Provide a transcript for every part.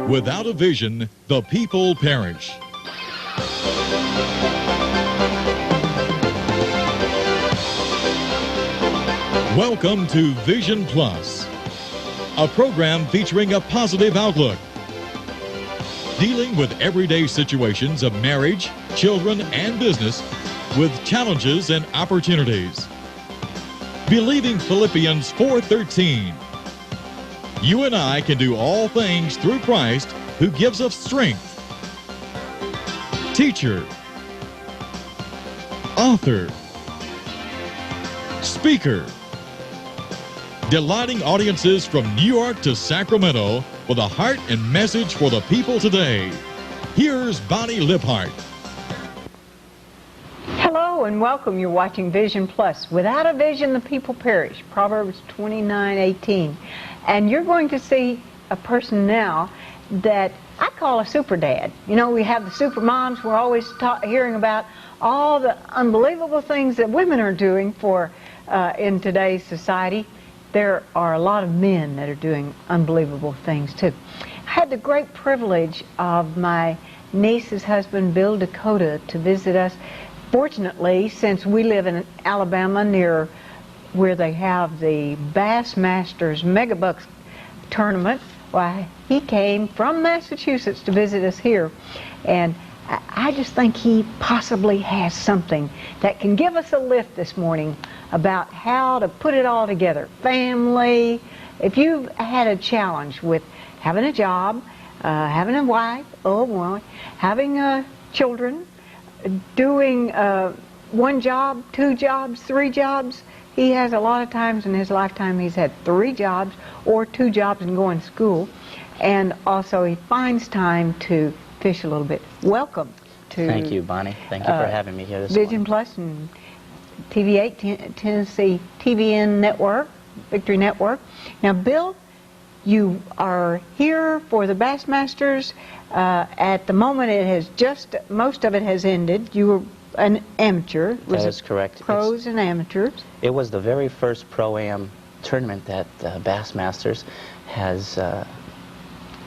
Without a vision, the people perish. Welcome to Vision Plus, a program featuring a positive outlook, dealing with everyday situations of marriage, children, and business with challenges and opportunities. Believing Philippians 4:13. You and I can do all things through Christ who gives us strength. Teacher, author, speaker, delighting audiences from New York to Sacramento with a heart and message for the people today. Here's Bonnie Libhart. Hello and welcome. You're watching Vision Plus. Without a vision, the people perish. Proverbs 29:18. And you're going to see a person now that I call a super dad. You know, we have the super moms. We're always hearing about all the unbelievable things that women are doing for in today's society. There are a lot of men that are doing unbelievable things too. I had the great privilege of my niece's husband, Bill DeCoteau, to visit us. Fortunately, since we live in Alabama near where they have the Bassmasters Megabucks tournament, why, he came from Massachusetts to visit us here. And I just think he possibly has something that can give us a lift this morning about how to put it all together. Family, if you've had a challenge with having a job, having a wife, having children, doing one job, two jobs, three jobs. He has a lot of times in his lifetime he's had 3 jobs or 2 jobs and going to school. And also he finds time to fish a little bit. Welcome to Thank you, Bonnie. Thank you for having me here this Vision morning. Plus and TV8, Tennessee TVN Network, Victory Network. Now, Bill, you are here for the Bassmasters. At the moment, it has just, most of it has ended. You were an amateur. That is correct. Pros and amateurs. It was the very first Pro-Am tournament that Bassmasters has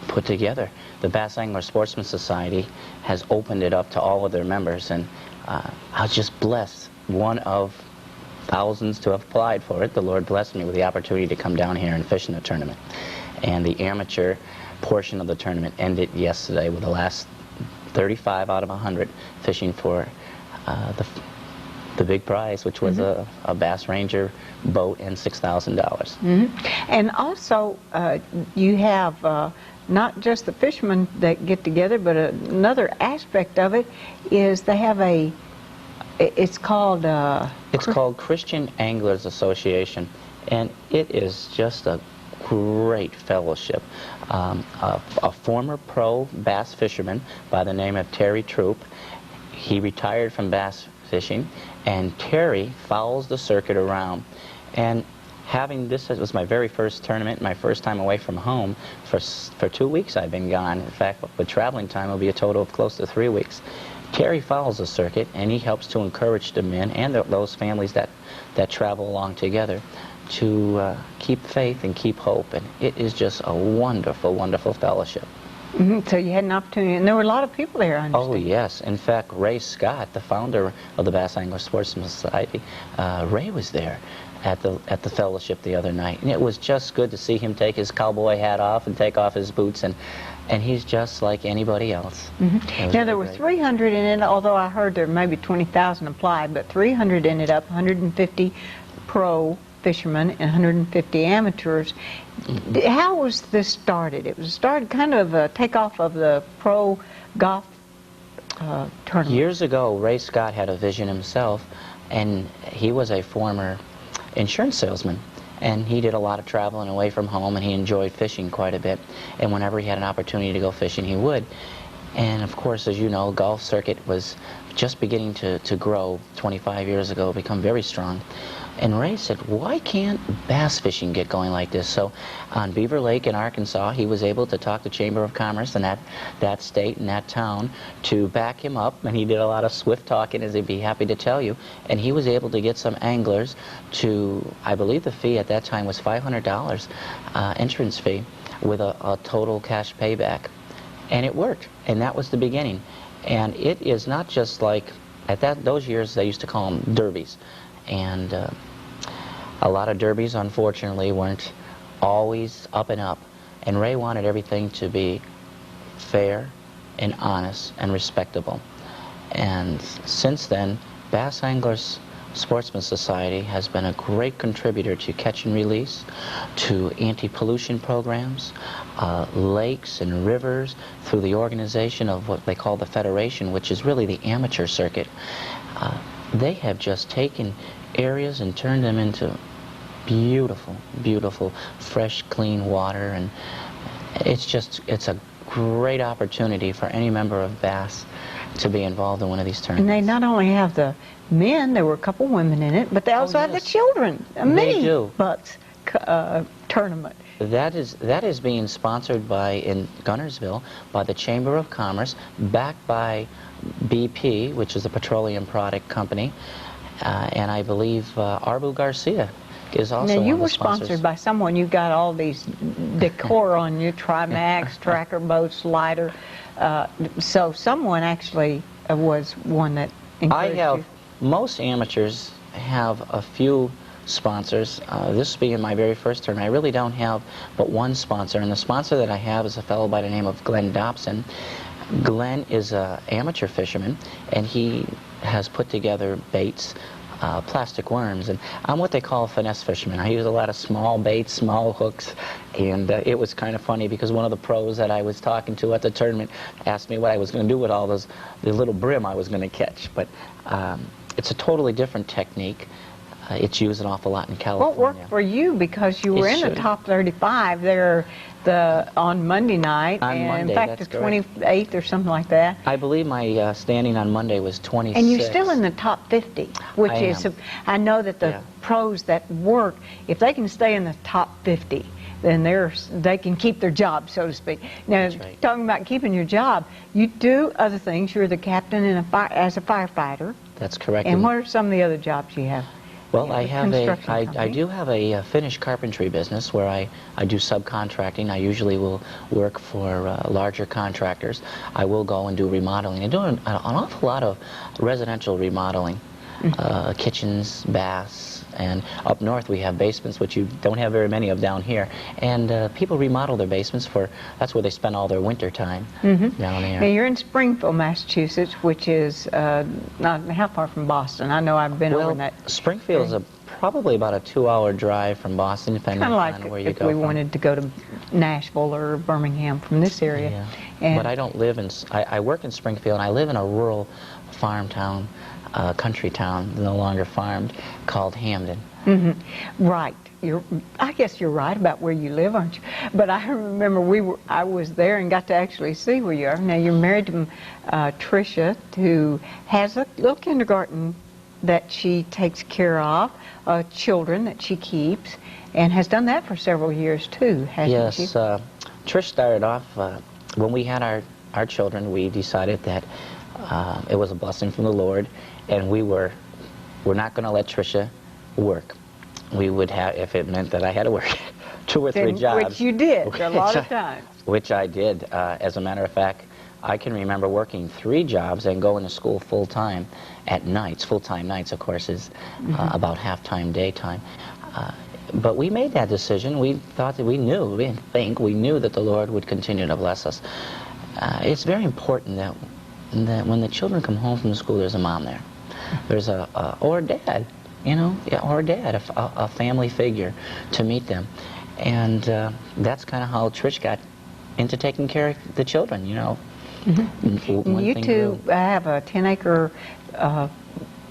put together. The Bass Angler Sportsman Society has opened it up to all of their members, and I was just blessed, one of thousands to have applied for it. The Lord blessed me with the opportunity to come down here and fish in the tournament. And the amateur portion of the tournament ended yesterday with the last 35 out of 100 fishing for the big prize, which was a Bass Ranger boat and $6,000. And also, you have not just the fishermen that get together, but another aspect of it is they have it's called Christian Anglers Association, and it is just a great fellowship. A former pro bass fisherman by the name of Terry Troop, he retired from bass fishing, and Terry follows the circuit around. And having this, it was my very first tournament, my first time away from home. For 2 weeks I've been gone. In fact, with traveling time, it'll be a total of close to 3 weeks. Terry follows the circuit, and he helps to encourage the men and those families that travel along together to keep faith and keep hope. And it is just a wonderful, wonderful fellowship. So you had an opportunity, and there were a lot of people there, I understand. Oh, yes. In fact, Ray Scott, the founder of the Bass Angler Sportsman Society, Ray was there at the fellowship the other night, and it was just good to see him take his cowboy hat off and take off his boots, and he's just like anybody else. Now, there were 300 in it, although I heard there may be 20,000 applied, but 300 ended up, 150 pro fishermen and 150 amateurs. How was this started? It was started kind of a takeoff of the pro golf tournament. Years ago, Ray Scott had a vision himself, and he was a former insurance salesman, and he did a lot of traveling away from home, and he enjoyed fishing quite a bit, and whenever he had an opportunity to go fishing, he would. And of course, as you know, golf circuit was just beginning to grow 25 years ago, become very strong. And Ray said, why can't bass fishing get going like this? So on Beaver Lake in Arkansas, he was able to talk to Chamber of Commerce in that state and that town to back him up, and he did a lot of swift talking, as he'd be happy to tell you, and he was able to get some anglers to, I believe the fee at that time was $500 entrance fee with a total cash payback. And it worked, and that was the beginning. And it is not just like, those years they used to call them derbies. And a lot of derbies, unfortunately, weren't always up and up. And Ray wanted everything to be fair and honest and respectable. And since then, Bass Anglers Sportsman Society has been a great contributor to catch and release, to anti-pollution programs, lakes and rivers, through the organization of what they call the Federation, which is really the amateur circuit. They have just taken areas and turned them into beautiful, beautiful, fresh, clean water, and it's a great opportunity for any member of Bass to be involved in one of these tournaments. And they not only have the men, there were a couple women in it, but they also have the children. A mini butts tournament. That is being sponsored in Gunnersville by the Chamber of Commerce, backed by BP, which is a petroleum product company, and I believe Arbu Garcia is also now, you one of the were sponsors. sponsored by someone. You got all these decor on you, Trimax, Tracker Boats, Lighter. So someone actually was one that encouraged you. Most amateurs have a few sponsors. This being my very first tournament, I really don't have but one sponsor, and the sponsor that I have is a fellow by the name of Glenn Dobson. Glenn is an amateur fisherman, and he has put together baits, plastic worms, and I'm what they call a finesse fisherman. I use a lot of small baits, small hooks, and it was kind of funny because one of the pros that I was talking to at the tournament asked me what I was going to do with all the little brim I was going to catch. But it's a totally different technique. It's used an awful lot in California. What worked for you, because you were in the top 35 there on Monday night, and in fact the 28th or something like that. I believe my standing on Monday was 26. And you're still in the top 50, which I know that the pros that work, if they can stay in the top 50, then they can keep their job, so to speak. Now, talking about keeping your job, you do other things. You're the captain as a firefighter. That's correct. And what are some of the other jobs you have? Well, I do have a finished carpentry business where I do subcontracting. I usually will work for larger contractors. I will go and do remodeling. I do an awful lot of residential remodeling, kitchens, baths, and up north we have basements, which you don't have very many of down here. And people remodel their basements that's where they spend all their winter time down there. Now, you're in Springfield, Massachusetts, which is not how far from Boston? I know I've been over in that. Springfield is probably about a 2-hour drive from Boston, depending on where you go. Kind of like if we wanted to go to Nashville or Birmingham from this area. Yeah. But I don't live in. I work in Springfield, and I live in a rural farm town. Country town, no longer farmed, called Hamden. Right. I guess you're right about where you live, aren't you? But I remember I was there and got to actually see where you are. Now, you're married to Tricia, who has a little kindergarten that she takes care of, children that she keeps, and has done that for several years too, hasn't she? Yes. Trish started off, when we had our children, we decided that it was a blessing from the Lord, and we're not going to let Tricia work. We would have, if it meant that I had to work 2 or 3 jobs. Which you did a lot of times. Which I did. As a matter of fact, I can remember working 3 jobs and going to school full-time at nights. Full-time nights, of course, is about half-time daytime. But we made that decision. We thought that we knew that the Lord would continue to bless us. It's very important that when the children come home from school, there's a mom there. There's or a dad, or a dad, a family figure to meet them. And that's kind of how Trish got into taking care of the children, You two have a 10-acre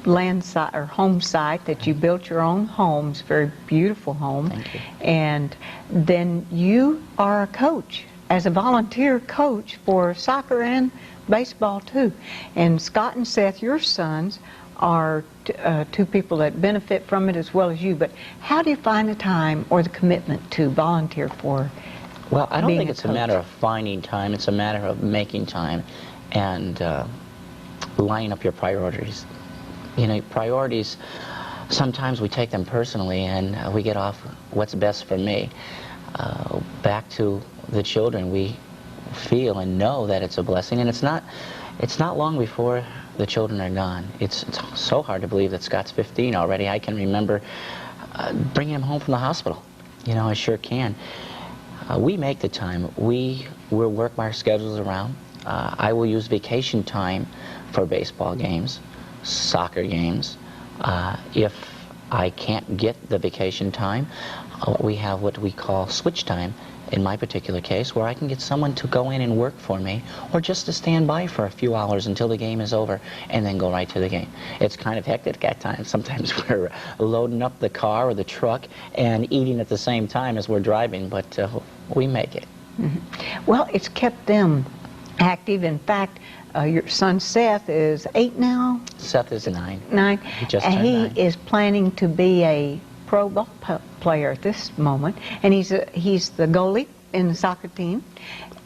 land site or home site that you built your own homes, very beautiful home. Thank you. And then you are a coach, as a volunteer coach for soccer and baseball too. And Scott and Seth, your sons, are 2 people that benefit from it as well as you. But how do you find the time or the commitment to volunteer for? Well, I don't think it's a matter of finding time. It's a matter of making time and lining up your priorities. Priorities, sometimes we take them personally and we get off what's best for me. Back to the children, we feel and know that it's a blessing. And it's not long before the children are gone. It's so hard to believe that Scott's 15 already. I can remember bringing him home from the hospital. You know, I sure can. We make the time. We'll work our schedules around. I will use vacation time for baseball games, soccer games. If I can't get the vacation time, we have what we call switch time in my particular case, where I can get someone to go in and work for me, or just to stand by for a few hours until the game is over, and then go right to the game. It's kind of hectic at times. Sometimes we're loading up the car or the truck and eating at the same time as we're driving, but we make it. Mm-hmm. Well, it's kept them active. In fact, your son Seth is 8 now? Seth is 9. 9. He just and turned he 9. is planning to be a pro ball player at this moment, and he's the goalie in the soccer team.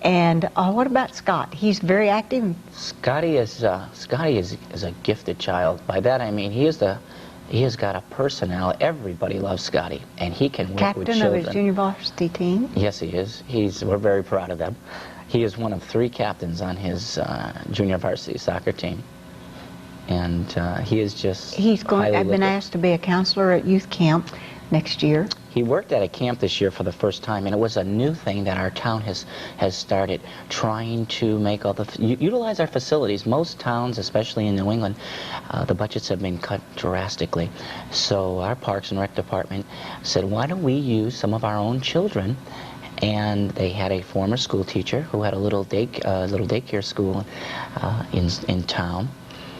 And what about Scott? He's very active. Scotty is a gifted child. By that I mean he has got a personality. Everybody loves Scotty, and he can work with children. Captain of his junior varsity team. Yes, he is. We're very proud of them. He is one of 3 captains on his junior varsity soccer team, and he is just. I've been asked to be a counselor at youth camp next year. He worked at a camp this year for the first time, and it was a new thing that our town has started, trying to make utilize our facilities. Most towns, especially in New England, the budgets have been cut drastically. So our Parks and Rec department said, why don't we use some of our own children? And they had a former school teacher who had a little daycare school in town.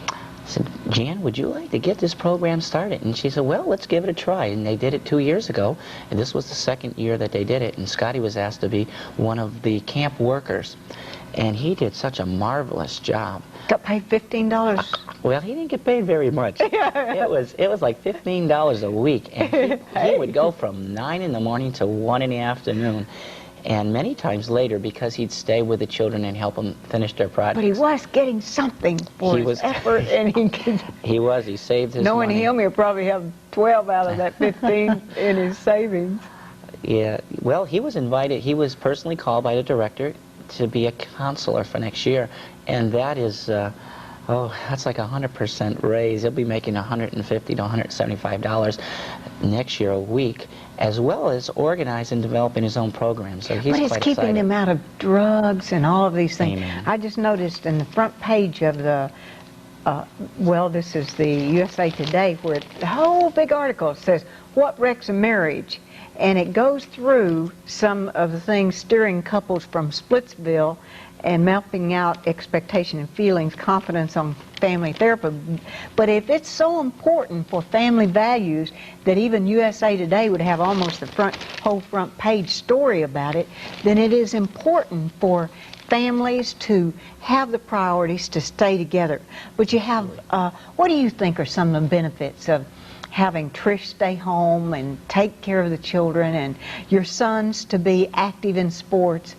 I said, Jan, would you like to get this program started? And she said, well, let's give it a try. And they did it 2 years ago, and this was the 2nd year that they did it. And Scotty was asked to be one of the camp workers, and he did such a marvelous job. Got paid $15. Well, he didn't get paid very much. It was like $15 a week, and he would go from 9 in the morning to 1 in the afternoon. And many times later, because he'd stay with the children and help them finish their projects. But he was getting something for his effort, and he could. He saved his knowing money. him, he'll probably have 12 out of that 15 in his savings. Yeah, well, he was invited. He was personally called by the director to be a counselor for next year, and that is, that's like a 100% raise. He'll be making $150 to $175 next year a week, as well as organizing and developing his own program. So he's But it's quite keeping excited. him out of drugs and all of these things. Amen. I just noticed in the front page of the, this is the USA Today, where the whole big article says, what wrecks a marriage? And it goes through some of the things steering couples from Splitsville and mapping out expectation and feelings, confidence on family therapy. But if it's so important for family values that even USA Today would have almost the whole front page story about it, then it is important for families to have the priorities to stay together. But you have, what do you think are some of the benefits of having Trish stay home and take care of the children, and your sons to be active in sports,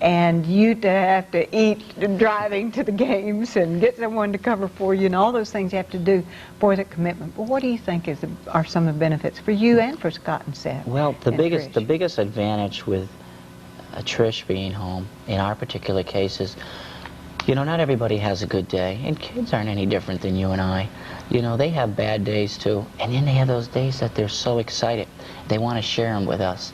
and you to have to eat driving to the games and get someone to cover for you, and all those things you have to do for the commitment? But what do you think are some of the benefits for you and for Scott and Seth? Well, the Trish? biggest advantage with Trish being home in our particular case is, not everybody has a good day, and kids aren't any different than you and I. They have bad days too, and then they have those days that they're so excited. They want to share them with us.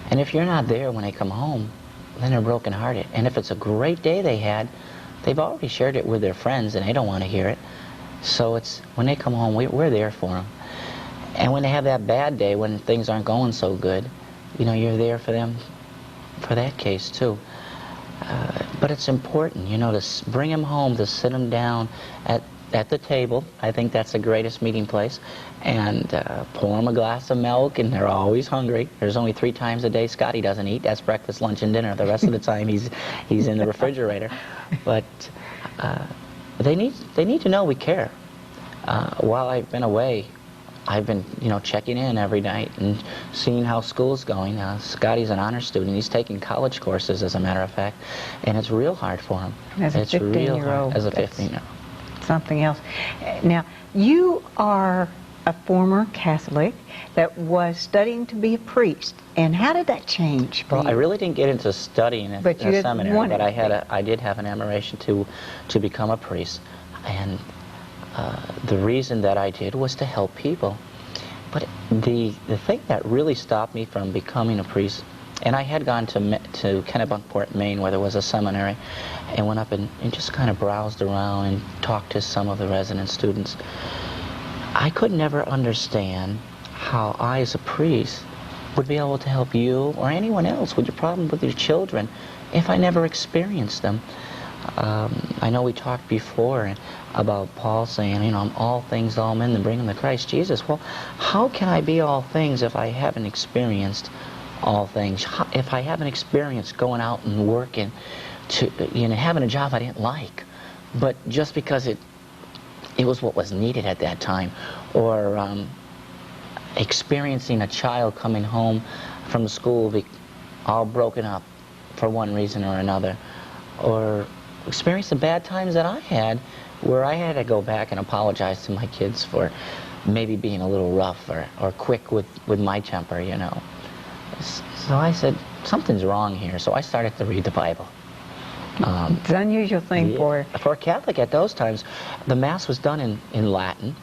And if you're not there when they come home, then they're brokenhearted. And if it's a great day they had, they've already shared it with their friends, and they don't want to hear it. So it's when they come home, we're there for them. And when they have that bad day, when things aren't going so good, you're there for them for that case too. But it's important, to bring them home, to sit them down at the table. I think that's the greatest meeting place. And pour them a glass of milk, and they're always hungry. There's only 3 times a day Scotty doesn't eat. That's breakfast, lunch, and dinner. The rest of the time he's in the refrigerator. But they need to know we care. While I've been away, I've been, checking in every night and seeing how school's going. Scotty's an honor student. He's taking college courses, as a matter of fact, and it's real hard for him. As a 15-year-old. As a 15-year-old. Something else. Now, you are a former Catholic that was studying to be a priest. And how did that change for Well, you? I really didn't get into studying at But you a didn't seminary, want but it to be. I did have an admiration to become a priest. And the reason that I did was to help people. But the thing that really stopped me from becoming a priest, and I had gone to Kennebunkport, Maine, where there was a seminary, and went up and just kind of browsed around and talked to some of the resident students. I could never understand how I, as a priest, would be able to help you or anyone else with your problem with your children if I never experienced them. I know we talked before about Paul saying, you know, I'm all things to all men and bring them to Christ Jesus. Well, how can I be all things if I haven't experienced all things? If I haven't experienced going out and working, having a job I didn't like, but just because it was what was needed at that time, or experiencing a child coming home from school all broken up for one reason or another, or experience the bad times that I had where I had to go back and apologize to my kids for maybe being a little rough or quick with my temper, you know. So I said, something's wrong here, so I started to read the Bible. It's an unusual thing for a Catholic at those times. The Mass was done in Latin.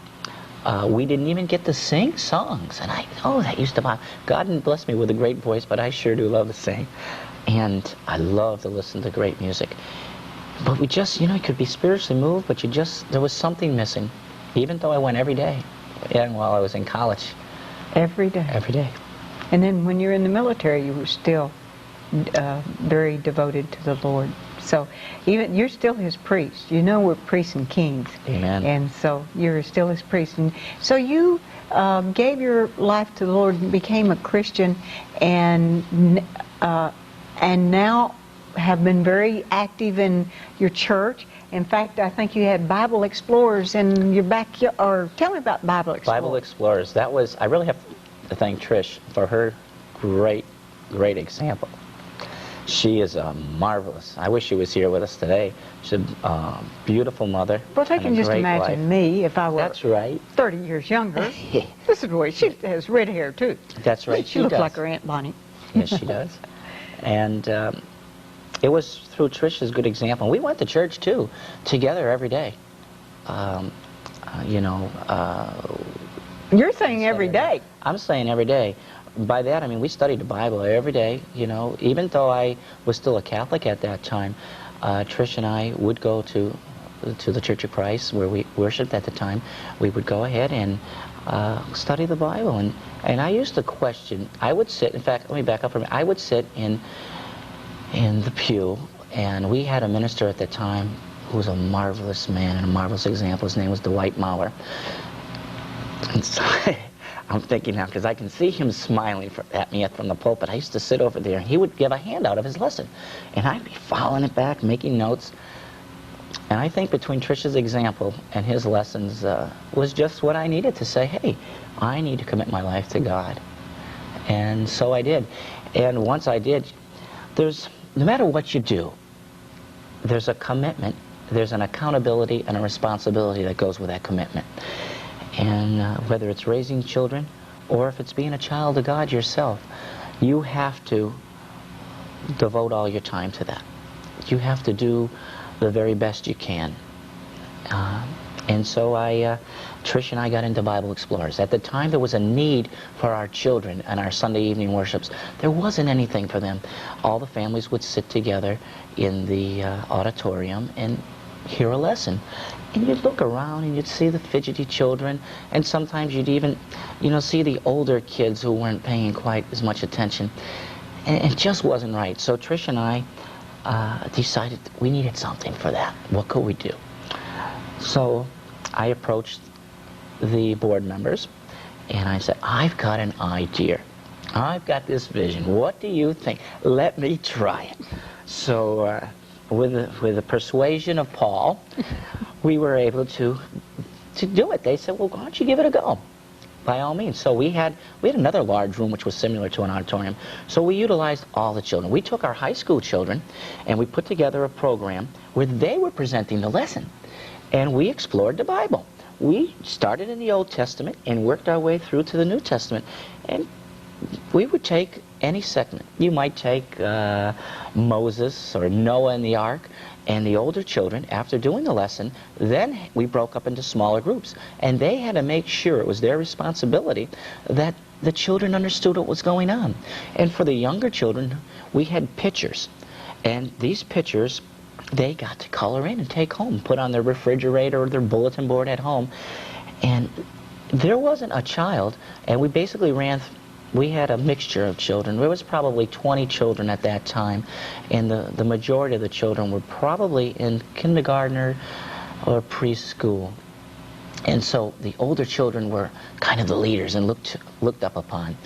We didn't even get to sing songs, and I know that used to bother. God didn't bless me with a great voice, but I sure do love to sing, and I love to listen to great music. But we just, you could be spiritually moved, but there was something missing, even though I went every day, and while I was in college. every day. Every day. And then when you're in the military, you were still very devoted to the Lord. So even you're still His priest. You know we're priests and kings. Amen. And so you're still His priest. And so you gave your life to the Lord and became a Christian, and now have been very active in your church. In fact, I think you had Bible Explorers in your backyard. Or tell me about Bible Explorers. Bible Explorers. I really have to thank Trish for her great example. She is marvelous. I wish she was here with us today. She's a beautiful mother. Well, I can just imagine wife. Me if I were That's right. 30 years younger. This is the way she has red hair too. That's right. She looks like her Aunt Bonnie. Yes, she does. And it was through Trish's good example. We went to church too, together every day. You're saying every day. I'm saying every day. By that I mean we studied the Bible every day. Even though I was still a Catholic at that time, Trish and I would go to the Church of Christ where we worshipped at the time. We would go ahead and study the Bible, and I used to question. I would sit. In fact, let me back up for a minute. I would sit in the pew, and we had a minister at the time who was a marvelous man and a marvelous example. His name was Dwight Maurer. And so I'm thinking now, because I can see him smiling at me from the pulpit. I used to sit over there, and he would give a handout of his lesson, and I'd be following it back, making notes. And I think between Trish's example and his lessons was just what I needed to say, hey, I need to commit my life to God. And so I did. And once I did, no matter what you do, there's a commitment, there's an accountability and a responsibility that goes with that commitment. And whether it's raising children or if it's being a child of God yourself, you have to devote all your time to that. You have to do the very best you can. And so Trish and I got into Bible Explorers. At the time, there was a need for our children and our Sunday evening worships. There wasn't anything for them. All the families would sit together in the auditorium and hear a lesson. And you'd look around and you'd see the fidgety children, and sometimes you'd even, see the older kids who weren't paying quite as much attention. And it just wasn't right. So Trish and I decided we needed something for that. What could we do? So I approached the board members, and I said, I've got an idea. I've got this vision. What do you think? Let me try it. So with the persuasion of Paul, we were able to do it. They said, well, why don't you give it a go? By all means. So we had another large room which was similar to an auditorium. So we utilized all the children. We took our high school children and we put together a program where they were presenting the lesson. And we explored the Bible. we started in the Old Testament and worked our way through to the New Testament. And we would take any segment. You might take Moses or Noah and the Ark, and the older children, after doing the lesson, then we broke up into smaller groups. And they had to make sure, it was their responsibility, that the children understood what was going on. And for the younger children, we had pictures. And these pictures, they got to color in and take home, put on their refrigerator or their bulletin board at home. And there wasn't a child, and we basically we had a mixture of children. There was probably 20 children at that time, and the majority of the children were probably in kindergarten or preschool. And so the older children were kind of the leaders and looked up upon.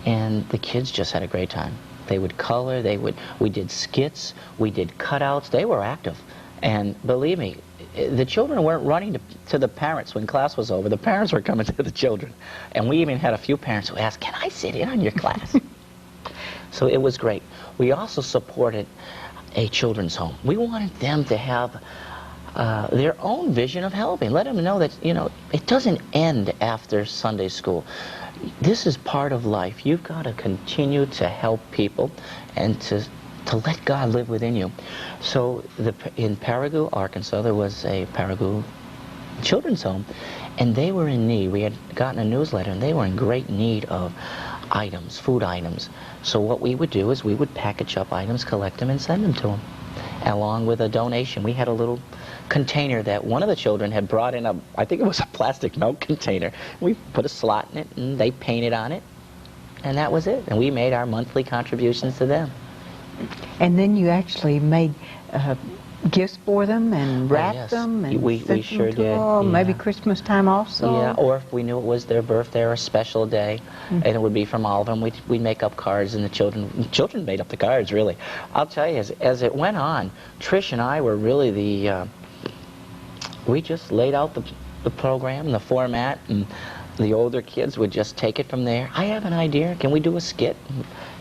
And the kids just had a great time. They would color, we did skits, we did cutouts. They were active. And believe me, the children weren't running to the parents when class was over. The parents were coming to the children. And we even had a few parents who asked, "Can I sit in on your class?" So it was great. We also supported a children's home. We wanted them to have their own vision of helping. Let them know that, you know, it doesn't end after Sunday school. This is part of life. You've got to continue to help people and to let God live within you. So in Paragu, Arkansas, there was a Paragu children's home, and they were in need. We had gotten a newsletter, and they were in great need of items, food items. So what we would do is we would package up items, collect them, and send them to them, along with a donation. We had a little container that one of the children had brought in, I think it was a plastic milk container. We put a slot in it, and they painted on it, and that was it. And we made our monthly contributions to them. And then you actually made gifts for them and wrapped yes. them and we sent sure them to did. them, Yeah. maybe Christmas time also. Yeah, or if we knew it was their birthday or a special day, and it would be from all of them, we'd make up cards, and the children made up the cards, really. I'll tell you, as it went on, Trish and I were really we just laid out the program, the format, and the older kids would just take it from there. I have an idea, can we do a skit?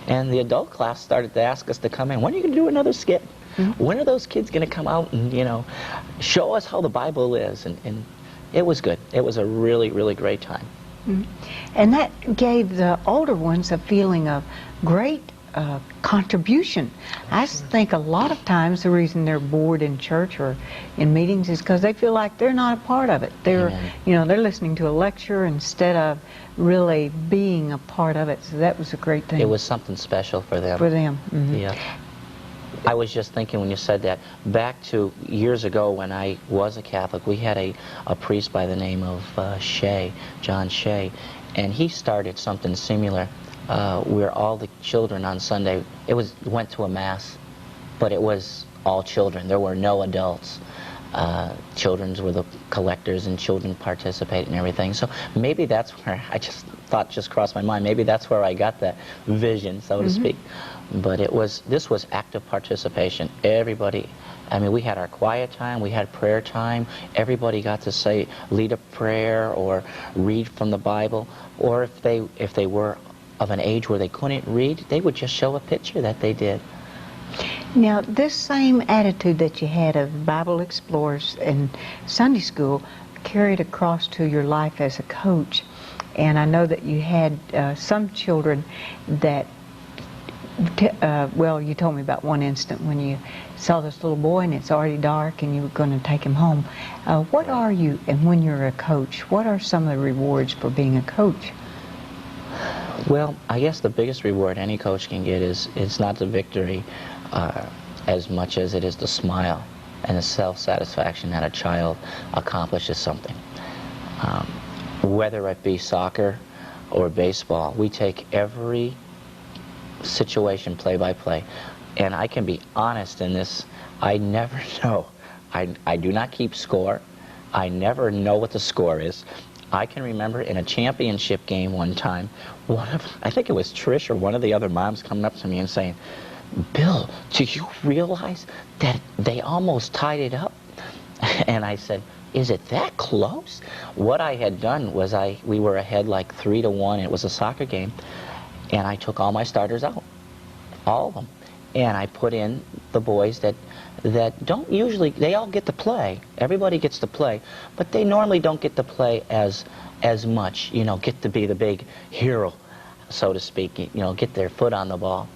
And the adult class started to ask us to come in. When are you going to do another skit? When are those kids going to come out and, you know, show us how the Bible is? And it was good. It was a really, really great time. And that gave the older ones a feeling of great contribution. I think a lot of times the reason they're bored in church or in meetings is because they feel like they're not a part of it. They're, you know, they're listening to a lecture instead of really being a part of it. So that was a great thing. It was something special for them. For them. Yeah. I was just thinking when you said that, back to years ago when I was a Catholic, we had a priest by the name of Shea, John Shea, and he started something similar where all the children on Sunday, went to a mass, but it was all children. There were no adults. Children were the collectors, and children participated in everything. So maybe that's where just crossed my mind. Maybe that's where I got that vision, so to speak. But this was active participation. Everybody, I mean, we had our quiet time, we had prayer time. Everybody got to lead a prayer or read from the Bible. Or if they were of an age where they couldn't read, they would just show a picture that they did. Now, this same attitude that you had of Bible Explorers in Sunday school carried across to your life as a coach. And I know that you had some children that, well, you told me about one instant when you saw this little boy and it's already dark and you were going to take him home. What are you, and when you're a coach, what are some of the rewards for being a coach? Well, I guess the biggest reward any coach can get is it's not the victory as much as it is the smile and the self-satisfaction that a child accomplishes something. Whether it be soccer or baseball, we take every situation play by play. And I can be honest in this, I never know. I do not keep score. I never know what the score is. I can remember in a championship game one time, I think it was Trish or one of the other moms coming up to me and saying, "Bill, do you realize that they almost tied it up?" And I said, "Is it that close?" What I had done was we were ahead like 3-1. It was a soccer game, and I took all my starters out, all of them, and I put in the boys that don't usually, they all get to play. Everybody gets to play, but they normally don't get to play as much, you know, get to be the big hero, so to speak, you know, get their foot on the ball.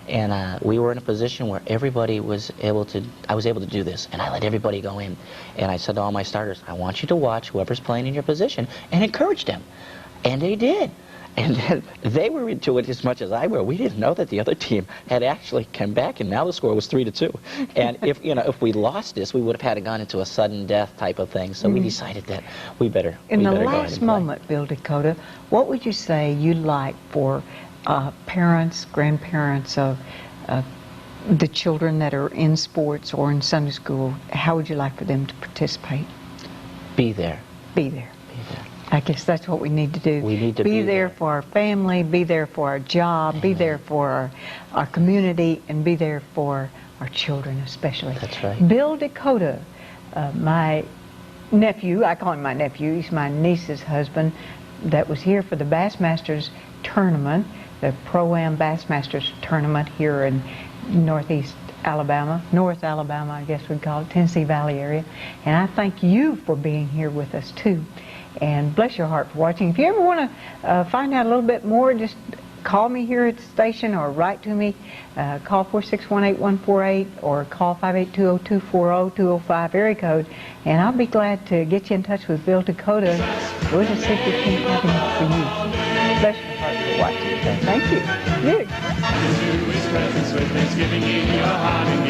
And we were in a position where everybody was able to, I was able to do this, and I let everybody go in. And I said to all my starters, I want you to watch whoever's playing in your position and encourage them. And they did. And then they were into it as much as I were. We didn't know that the other team had actually come back, and now the score was 3-2. And if, you know, if we lost this, we would have had to gone into a sudden death type of thing. So we decided that we better in the go ahead last and play. moment, Bill DeCoteau, what would you say you'd like for parents, grandparents of the children that are in sports or in Sunday school? How would you like for them to participate? Be there. Be there. Be there. I guess that's what we need to do. We need to be be there there. for our family, be there for our job, be there for our community, and be there for our children especially. That's right. Bill DeCoteau, my nephew, I call him my nephew, he's my niece's husband, that was here for the Bassmasters tournament, the Pro-Am Bassmasters tournament here in North Alabama, I guess we'd call it, Tennessee Valley area. And I thank you for being here with us too. And bless your heart for watching. If you ever want to find out a little bit more, just call me here at the station or write to me. Call 461-8148 or call 582-0240-205 area code. And I'll be glad to get you in touch with Bill DeCoteau. We'll just see if we can have him for you. Bless your heart for watching. Thank you. Good. His presence with Thanksgiving in your heart.